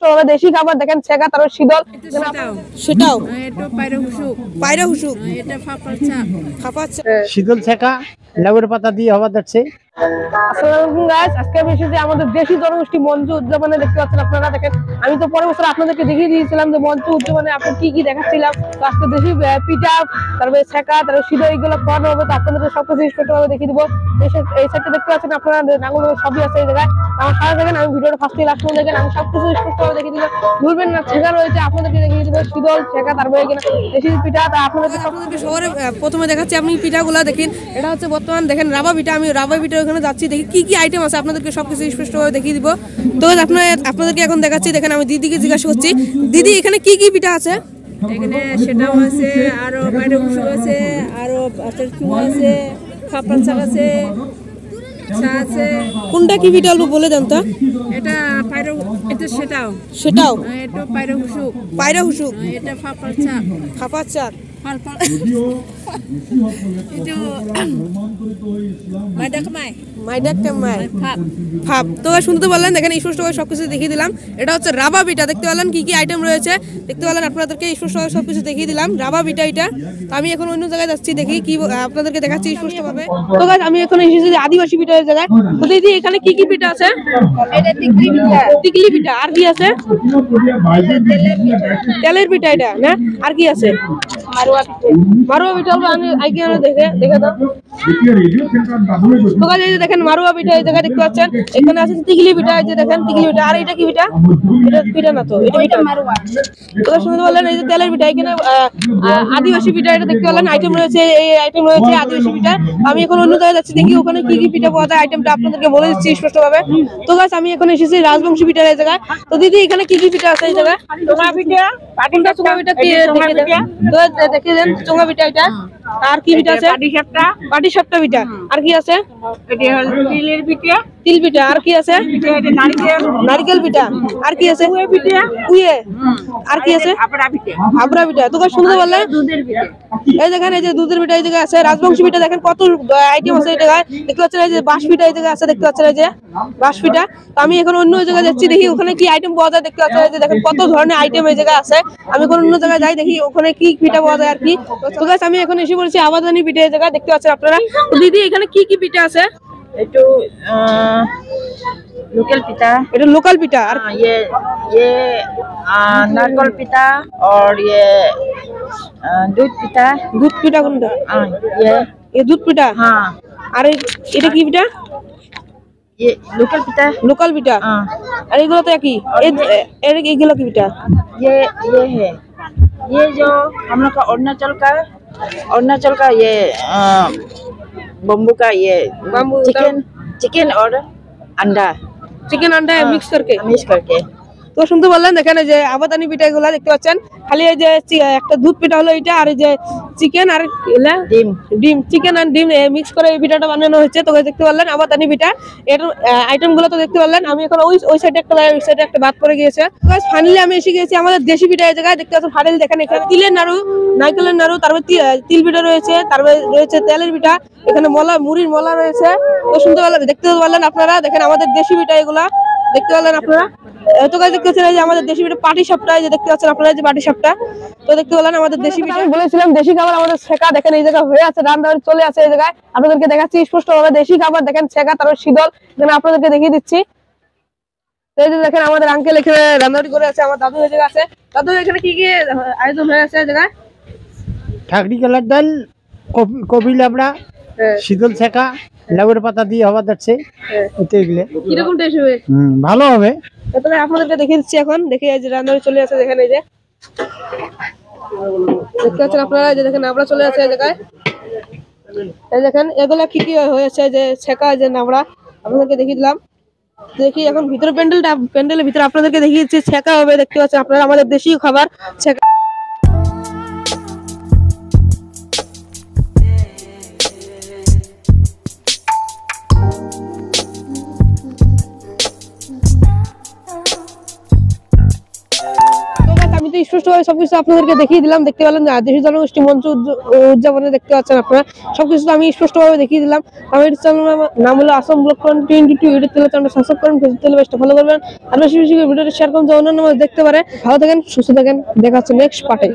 দেশি খাবার দেখেন ছেঁকা তারপর শীতল সেটাও পায়রা হুসুক এটা ফাফাচ্ছা শীতল ছেঁকা লেবুর পাতা দিয়ে হওয়া যাচ্ছে। আসসালামু আলাইকুম গাইস, আজকে আমি এসেছি আমাদের দেশি জনগোষ্ঠী মঞ্চ উদযাপনে। দেখতে পাচ্ছেন আপনারা, দেখেন আমি তো পরের বছর আপনাদেরকে দেখিয়ে দিয়েছিলাম যে মঞ্চ উদযাপনে আপনি কি কি দেখাচ্ছিলাম। তো আজকে দেশি পিঠা তারপরে ছেঁকা তারপরে শীতল এইগুলো খাওয়ানো হবে। তো আপনাদেরকে সবকিছু স্পষ্টভাবে দেখিয়ে দিব। এই সাইডটা দেখতে পাচ্ছেন আপনারা, নাঙ্গল সবই আছে এই জায়গায়। আমার সাথে দেখেন, আমি ভিডিওটা ফার্স্ট থেকে লাস্ট পর্যন্ত দেখেন, আমি সবকিছু স্পষ্টভাবে দেখিয়ে দিব। ভুলবেন না, ছেঁকা রয়েছে আপনাদেরকে দেখিয়ে দিব, শীতল ছেঁকা তারপরে এখানে দেশি পিঠা। তা আপনাদেরকে শহরে প্রথমে দেখাচ্ছি আপনি পিঠাগুলো দেখেন। এটা হচ্ছে বর্তমান দেখেন রাবা পিঠা। আমি রাবা পিঠা ওখানে যাচ্ছি, দেখি কি কি আইটেম আছে আপনাদেরকে সবকিছু স্পষ্টভাবে দেখিয়ে দিব। তো আপনাদেরকে এখন দেখাচ্ছি। দেখেন আমি দিদিকে জিজ্ঞাসা করছি, দিদি এখানে কি কি পিঠা আছে? এখানে সেটাও আছে, আরো পায়রা হুসুক আছে, আরো চুয়া আছে, ফাফান শাক আছে, চা আছে। কোনটা কি পিঠা অল্প বলে দেন তো। এটা পায়রা, এটা সেটাও এটা পায়রা হুসুক এটা ফাফান শাক, খাপার চার তো শুনতে পারলেন, দেখেন স্পষ্টভাবে সবকিছু দেখিয়ে দিলাম। এটা হচ্ছে রাবা পিঠা, দেখতে পারলেন কি কি আইটেম রয়েছে, দেখতে পারলেন আপনাদেরকে স্পষ্টভাবে সবকিছু দেখিয়ে দিলাম। রাবা পিঠা এটা। আমি এখন অন্য জায়গায় যাচ্ছি, দেখি কি আপনাদেরকে দেখাচ্ছি স্পষ্টভাবে। তো গাইস আমি এখন এসেছি আদিবাসী পিঠার জায়গায়। তো দিদি এখানে কি কি পিঠা আছে? এটা টিকলি পিঠা। আর কি আছে? তেলের পিঠা এটা না? আর কি আছে? মারুয়া পিঠা। আমি আগে দেখে দাও। তো গাইস এই যে দেখেন মারুয়া পিঠা এই জায়গায় দেখতে পাচ্ছেন। এখানে আছে টিকলি পিঠা, এই যে দেখেন টিকলি পিঠা। আর এটা কি পিঠা? এটা পিঠা না তো, এটা পিঠা মারুয়া। তো শুনতে পারলেন এই যে তেলের পিঠা। এখানে আদিবাসী পিঠা এটা দেখতে পারলেন আইটেম রয়েছে, এই আইটেম রয়েছে আদিবাসী পিঠা। আমি এখন অন্য জায়গায় যাচ্ছি, দেখি ওখানে কি কি পিঠা পাওয়া যায়, আইটেমটা আপনাদেরকে বলে দিচ্ছি স্পষ্টভাবে। তো গাইস আমি এখন এসেছি রাজবংশী পিঠার এই জায়গায়। তো দিদি এখানে কি কি পিঠা আছে এই জায়গায়? চোঙা পিঠা, কোনটা চোঙা পিঠা? কি দেখে দেন চোঙা পিঠা এটা। আর কি পিঠা আছে? পাটি সাপটা পিঠা। আর কি আছে? তিলের পিঠা, তিল পিঠা। আর কি আছে? নারকেল পিঠা। আর কি আছে? উয়ে। আর কি আছে? হাবড়া পিঠা। তো শুনতে পারলেন এই দেখেন এই যে দুধের পিঠা এই জায়গায় আছে। রাজবংশী পিঠা দেখেন কত আইটেম আছে এই জায়গায়, দেখতে পাচ্ছেন। এই যে বাঁশ পিঠা এই জায়গায় আছে, দেখতে পাচ্ছেন এই যে বাঁশ পিঠা। তো আমি এখন অন্য জায়গায় যাচ্ছি, দেখি ওখানে কি আইটেম পাওয়া যায়। দেখতে পাচ্ছেন এই যে দেখেন কত ধরনের আইটেম এই জায়গায় আছে। আমি এখন অন্য জায়গায় যাই, দেখি ওখানে কি পিঠা পাওয়া যায় আর কি। তো গাইস আমি এখন এসে পড়েছি আবাদানি পিঠা এই জায়গায়, দেখতে পাচ্ছেন আপনারা। তো দিদি এখানে কি কি পিঠা আছে? একটু লোকাল पिता, এটা লোকাল পিঠা। আর ये नारकल पिता और ये दूध पिता। দুধ পিঠা কোনটা? ये দুধ পিঠা। हाँ। আর এটা কি পিঠা? ये लोकल पिता। লোকাল পিঠা। আর এগুলো তো একই। এগুলো কি পিঠা? ये है, ये जो हम लोग का अरुणाचल का ये बम्बू का ये बाम्बू चिकन और अंडा मिक्स करके। तो শুনতে পারলেন, দেখেন এই যে আবাদানি পিঠা গুলা দেখতে পাচ্ছেন। খালি এই যে একটা দুধ পিঠা হলো এটা, আর এই যে চিকেন আর ডিম চিকেন আর ডিম মিক্স করে এই পিঠাটা বানানো হয়েছে। তো দেখতে পারলেন আবাদানি পিঠা। এর আইটেম গুলো তো দেখতে পারলেন। আমি এখন ওই সাইডে একটা ওই সাইডে একটা বাদ পড়ে গিয়েছে। ফাইনালি আমি এসে গেছি আমাদের দেশি পিঠা এই জায়গায়, দেখতে পাচ্ছেন। ফাইনালি দেখেন এখানে তিলের নাড়ু, নারকেলের নাড়ু, তারপরে তিল পিঠা রয়েছে, তারপরে রয়েছে তেলের পিঠা, এখানে মুড়ির মলা রয়েছে। তো শুনতে পারলেন, দেখতে পারলেন আপনারা, দেখেন আমাদের দেশি পিঠা এগুলা দেখতে পারলেন আপনারা। এত কাজ দেখতে পাচ্ছেন যে আমাদের দেশি পিঠা পাটি সাপটা, এই যে দেখতে পাচ্ছেন আপনারা যে পাটি সাপটা। তো দেখতে পেলেন আমাদের দেশি পিঠা। আমি বলেছিলাম দেশি খাবার আমাদের ছেঁকা, দেখেন এই জায়গা হয়ে আছে, রান্না চলে আছে এই জায়গায়। আপনাদেরকে দেখাচ্ছি স্পষ্টভাবে দেশি খাবার, দেখেন ছেঁকা তারপর শীতল, এখানে আপনাদেরকে দেখিয়ে দিচ্ছি। এই যে দেখেন আমাদের আঙ্কেল এখানে রান্নাবাড়ি করে আছে, আমার দাদু এই জায়গায় আছে। দাদু এখানে কি কি আয়োজন হয়ে আছে এই জায়গায়? ঠাকরি কালার ডাল, কপি লাবড়া, শীতল ছেঁকা লেবুর পাতা দিয়ে হওয়া যাচ্ছে। কিরকম টেস্ট হবে? ভালো হবে। তবে আপনাদেরকে দেখিয়ে দিচ্ছি এখন। দেখে এই যে রান্নাবাড়ি চলে আছে, দেখেন এই যে দেখতে পাচ্ছেন আপনারা, যে দেখেন আমরা চলে আসে এই জায়গায়। এই দেখেন এগুলা কি কি হয়েছে, যে ছেঁকা যে নামড়া আপনাদেরকে দেখিয়ে দিলাম। দেখি এখন ভিতরে প্যান্ডেলের ভিতরে আপনাদেরকে দেখিয়ে দিচ্ছি ছেঁকা হবে। দেখতে পাচ্ছেন আপনারা আমাদের দেশীয় খাবার ছেঁকা। তো স্পষ্টভাবে সবকিছু আপনাদেরকে দেখিয়ে দিলাম। দেখতে পেলেন যে আদিবাসী জনগোষ্ঠী মঞ্চ উদযাপনে দেখতে পাচ্ছেন আপনারা, সবকিছু তো আমি স্পষ্টভাবে দেখিয়ে দিলাম। আমার চ্যানেল নাম হলো আসাম ব্লগ 2022। ইউটিউব চ্যানেলটা সাবস্ক্রাইব করুন, ফেসবুক পেজটা ফলো করবেন, আর বেশি বেশি ভিডিওটা শেয়ার করুন, অন্যান্য মানুষ দেখতে পারে। ভালো থাকেন, সুস্থ থাকেন, দেখা হচ্ছে নেক্সট পার্টে।